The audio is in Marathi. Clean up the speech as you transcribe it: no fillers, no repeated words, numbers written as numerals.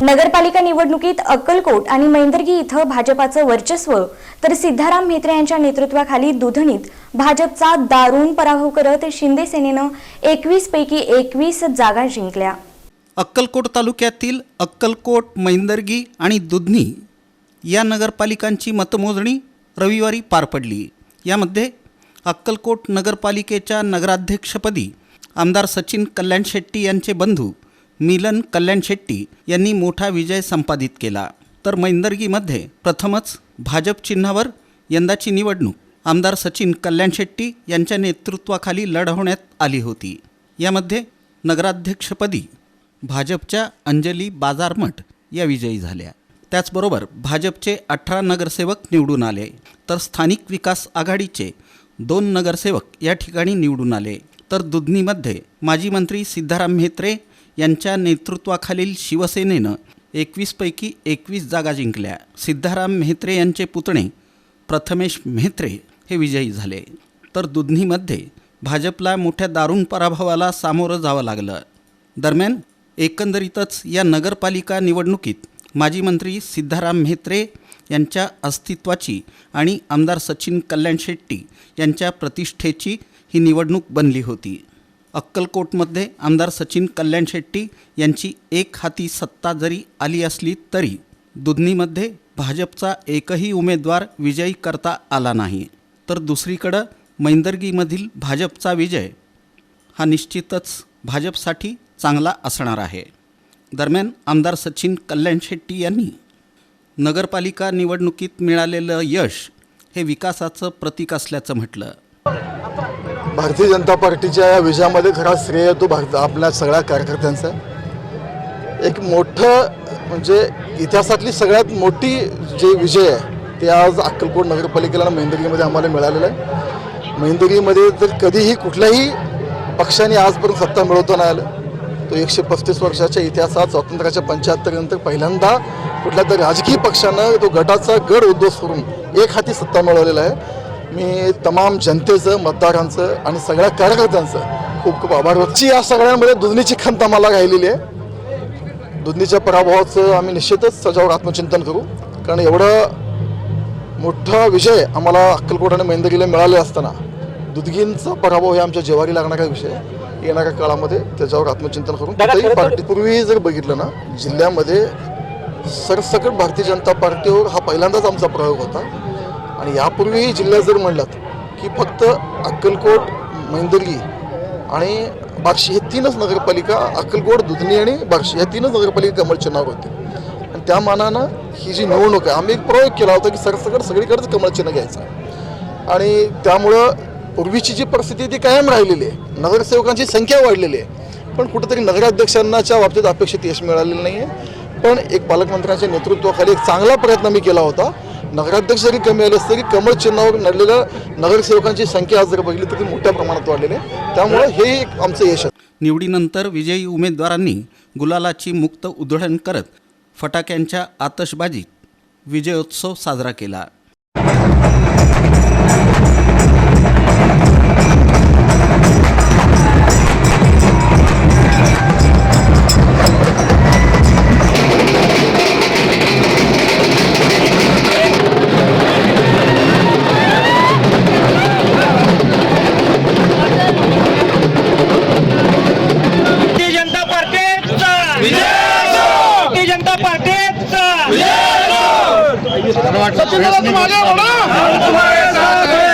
नगरपालिका निवडणुकीत अक्कलकोट आणि मैंदर्गी इथं भाजपाचं वर्चस्व तर सिद्धाराम म्हेत्रे यांच्या नेतृत्वाखाली दुधणीत भाजपचा दारुण पराभव करत शिंदे सेनेनं 21 पैकी 21 जागा जिंकल्या। अक्कलकोट तालुक्यातील अक्कलकोट, मैंदर्गी आणि दुधनी या नगरपालिकांची मतमोजणी रविवारी पार पडली। यामध्ये अक्कलकोट नगरपालिकेच्या नगराध्यक्षपदी आमदार सचिन कल्याण शेट्टी यांचे बंधू मिलन कल्याण शेट्टी यांनी मोठा विजय संपादित केला। तर मैंदर्गीमध्ये प्रथमच भाजप चिन्हावर यंदाची निवडणूक आमदार सचिन कल्याण शेट्टी यांच्या नेतृत्वाखाली लढवण्यात आली होती। यामध्ये नगराध्यक्षपदी भाजपच्या अंजली बाजारमठ या विजयी झाल्या। त्याचबरोबर भाजपचे 18 नगरसेवक निवडून आले, तर स्थानिक विकास आघाडीचे 2 नगरसेवक या ठिकाणी निवडून आले। तर दुधनीमध्ये माजी मंत्री सिद्धाराम म्हेत्रे यांच्या नेतृत्वाखालील शिवसेनेनं 21 पैकी 21 जागा जिंकल्या। सिद्धाराम म्हेत्रे यांचे पुतणे प्रथमेश म्हेत्रे हे विजयी झाले। तर दुधनीमध्ये भाजपला मोठ्या दारुण पराभवाला सामोरं जावं लागलं। दरम्यान एकंदरीतच या नगरपालिका निवडणुकीत माजी मंत्री सिद्धाराम म्हेत्रे यांच्या अस्तित्वाची आणि आमदार सचिन कल्याण शेट्टी यांच्या प्रतिष्ठेची ही निवडणूक बनली होती। अक्कलकोटमध्ये आमदार सचिन कल्याण शेट्टी यांची एक हाती सत्ता जरी आली असली तरी दुधनीमध्ये भाजपचा एकही उमेदवार विजयी करता आला नाही। तर दुसरीकडं मैंदर्गीमधील भाजपचा विजय हा निश्चितच भाजपसाठी चांगला असणार आहे। दरम्यान आमदार सचिन कल्याण शेट्टी यांनी नगरपालिका निवडणुकीत मिळालेलं यश हे विकासाचं प्रतीक असल्याचं म्हटलं। भारतीय जनता पार्टीच्या या विजयामध्ये खरा श्रेय तो आपल्या सगळ्या कार्यकर्त्यांचा। एक मोठं म्हणजे इतिहासातली सगळ्यात मोठी जे विजय आहे ते आज अक्कलकोट नगरपालिकेला आणि मैंदर्गीमध्ये आम्हाला मिळालेलं आहे। मैंदर्गीमध्ये तर कधीही कुठल्याही पक्षाने आजपर्यंत सत्ता मिळवता नाही आलं। तो 135 वर्षाच्या इतिहासात स्वातंत्र्याच्या 75 नंतर पहिल्यांदा कुठल्या तरी राजकीय पक्षानं तो गटाचा गड उद्ध्वस्त करून एक हाती सत्ता मिळवलेला आहे। मी तमाम जनतेचं, मतदारांचं आणि सगळ्या कार्यकर्त्यांचं खूप खूप आभार व्यक्त। या सगळ्यांमध्ये दुधनीची खंत आम्हाला राहिलेली आहे। दुधनीच्या पराभवाचं आम्ही निश्चितच त्याच्यावर आत्मचिंतन करू, कारण एवढा मोठा विजय आम्हाला अक्कलकोट आणि मैंदर्गीला मिळाले असताना दुधगींचा पराभव हे आमच्या जेवारी लागणारा विषय। येणाऱ्या काळामध्ये त्याच्यावर आत्मचिंतन करून कुठेही पार्टी पूर्वी जर बघितलं ना जिल्ह्यामध्ये सरसकट भारतीय जनता पार्टीवर हा पहिल्यांदाच आमचा प्रयोग होता। आणि यापूर्वीही जिल्ह्यात जर म्हणलात की फक्त अक्कलकोट, मैंदर्गी आणि बार्शी हे 3च नगरपालिका, अक्कलकोट, दुधनी आणि बार्शी या 3च नगरपालिका कमळ चिन्हावर होते। आणि त्या मानानं ही जी निवडणूक आहे आम्ही एक प्रयोग केला होता की सरसकट सगळीकडेच कमळ चिन्ह घ्यायचं। आणि त्यामुळं पूर्वीची जी परिस्थिती ती कायम राहिलेली आहे। नगरसेवकांची संख्या वाढलेली आहे, पण कुठेतरी नगराध्यक्षांच्या बाबतीत अपेक्षित यश मिळालेलं नाही आहे। पण एक पालकमंत्र्यांच्या नेतृत्वाखाली एक चांगला प्रयत्न मी केला होता। नगराध्यक्ष जरी कमी आले असते तरी कमळ चिन्हावर लढलेल्या नगरसेवकांची संख्या आज जर बघितली तर ती मोठ्या प्रमाणात वाढलेली आहे। त्यामुळे हे एक आमचं यश आहे। निवडीनंतर विजयी उमेदवारांनी गुलालाची मुक्त उधळण करत फटाक्यांच्या आतषबाजीत विजयोत्सव साजरा केला। सचिन दादा तुम आगे बढ़ो, हमारे साथ